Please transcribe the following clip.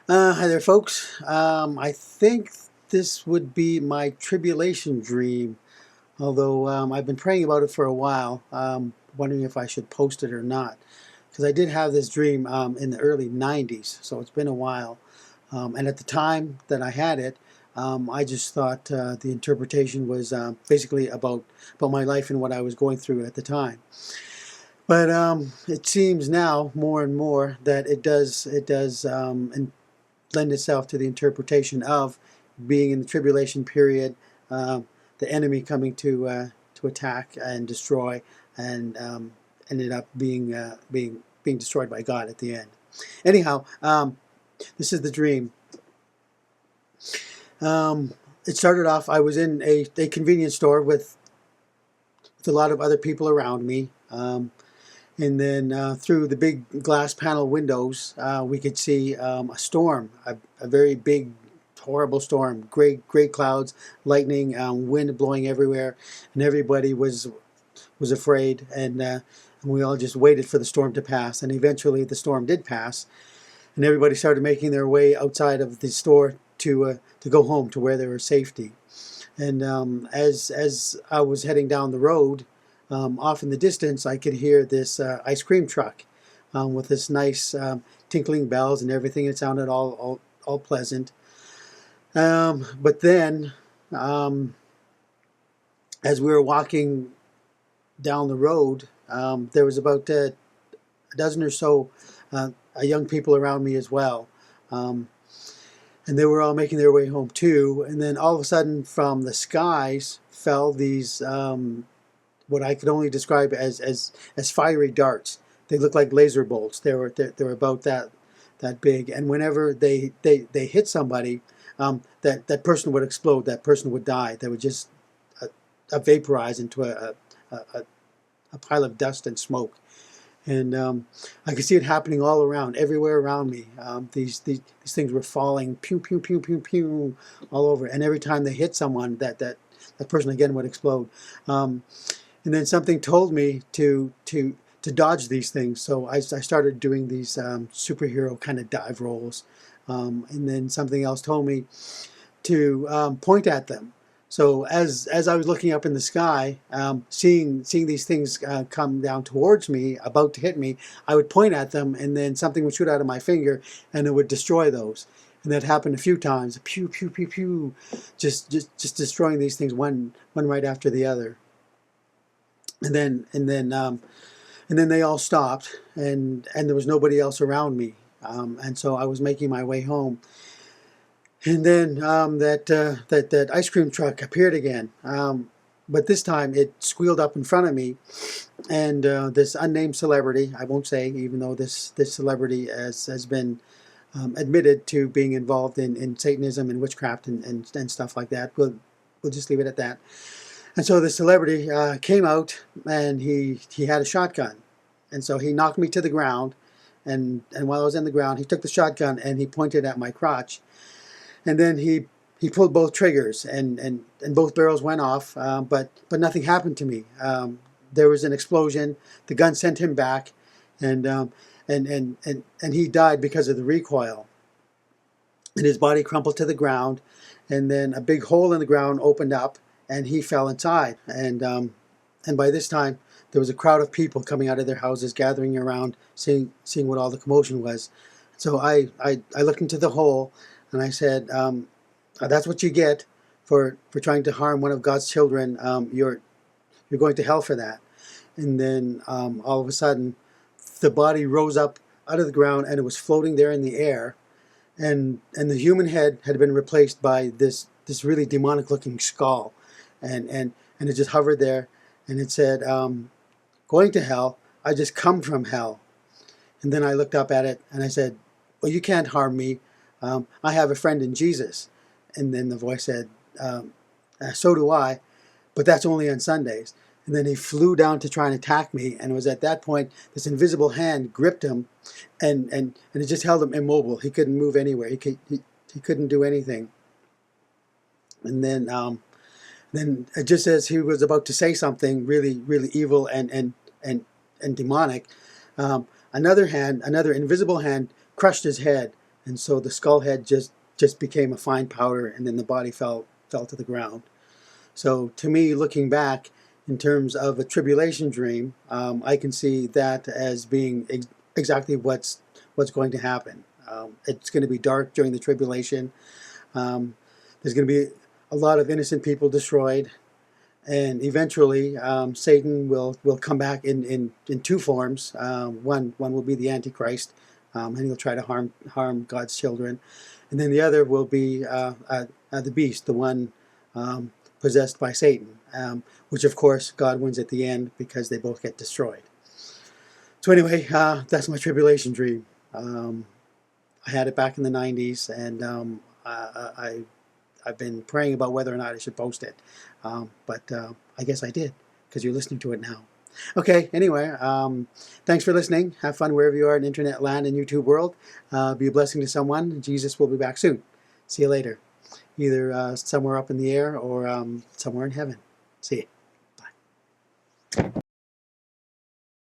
Hi there, folks. I think this would be my Tribulation Dream, although I've been praying about it for a while, wondering if I should post it or not. Because I did have this dream in the early 90s, so it's been a while. And at the time that I had it, I just thought the interpretation was basically about my life and what I was going through at the time. But it seems now more and more that it does lend itself to the interpretation of being in the tribulation period, uh, the enemy coming to attack and destroy, and ended up being destroyed by God at the end. Anyhow, this is the dream. It started off. I was in a convenience store with a lot of other people around me. And then through the big glass panel windows, we could see a storm, a very big, horrible storm, gray clouds, lightning, wind blowing everywhere, and everybody was afraid, and we all just waited for the storm to pass. And eventually, the storm did pass, and everybody started making their way outside of the store to go home to where they were safety. And as I was heading down the road, off in the distance, I could hear this ice cream truck with this nice tinkling bells and everything. It sounded all pleasant. But then, as we were walking down the road, there was about a dozen or so young people around me as well. And they were all making their way home too. And then all of a sudden, from the skies fell these what I could only describe as fiery darts. They looked like laser bolts. They were about that big. And whenever they hit somebody, that person would explode. That person would die. They would just vaporize into a pile of dust and smoke. And I could see it happening all around, everywhere around me. These things were falling, pew pew pew pew pew, all over. And every time they hit someone, that person again would explode. And then something told me to dodge these things. So I started doing these superhero kind of dive rolls. And then something else told me to point at them. So as I was looking up in the sky, seeing these things come down towards me, about to hit me, I would point at them, and then something would shoot out of my finger, and it would destroy those. And that happened a few times. Pew pew pew pew, just destroying these things one right after the other. And then they all stopped, and there was nobody else around me. And so I was making my way home. And then that ice cream truck appeared again, but this time it squealed up in front of me, and this unnamed celebrity, I won't say, even though this celebrity has been admitted to being involved in Satanism and witchcraft and stuff like that. We'll just leave it at that. And so the celebrity came out, and he had a shotgun, and so he knocked me to the ground, and while I was in the ground, he took the shotgun and he pointed at my crotch. And then he pulled both triggers, and both barrels went off, but nothing happened to me. There was an explosion. The gun sent him back, and he died because of the recoil. And his body crumpled to the ground, and then a big hole in the ground opened up, and he fell inside. And by this time, there was a crowd of people coming out of their houses, gathering around, seeing what all the commotion was. So I looked into the hole. And I said, that's what you get for trying to harm one of God's children. You're going to hell for that. And then all of a sudden, the body rose up out of the ground, and it was floating there in the air. And the human head had been replaced by this really demonic looking skull. And it just hovered there. And it said, going to hell, I just come from hell. And then I looked up at it, and I said, well, you can't harm me. I have a friend in Jesus. And then the voice said, so do I, but that's only on Sundays. And then he flew down to try and attack me, and it was at that point this invisible hand gripped him, and it just held him immobile. He couldn't move anywhere. He couldn't do anything. And then just as he was about to say something really evil and demonic, another invisible hand crushed his head. and so the skull head just became a fine powder, and then the body fell to the ground. So to me, looking back in terms of a tribulation dream, I can see that as being exactly what's going to happen. It's going to be dark during the tribulation. There's going to be a lot of innocent people destroyed, and eventually Satan will come back in two forms. One will be the Antichrist, and he'll try to harm God's children, and then the other will be the beast, the one possessed by Satan, which of course God wins at the end because they both get destroyed. So anyway, that's my tribulation dream. I had it back in the 90s, and I've been praying about whether or not I should post it, but I guess I did, because you're listening to it now. Okay, anyway, thanks for listening. Have fun wherever you are in internet land and YouTube world. Be a blessing to someone. Jesus will be back soon. See you later. Either somewhere up in the air or somewhere in heaven. See you. Bye.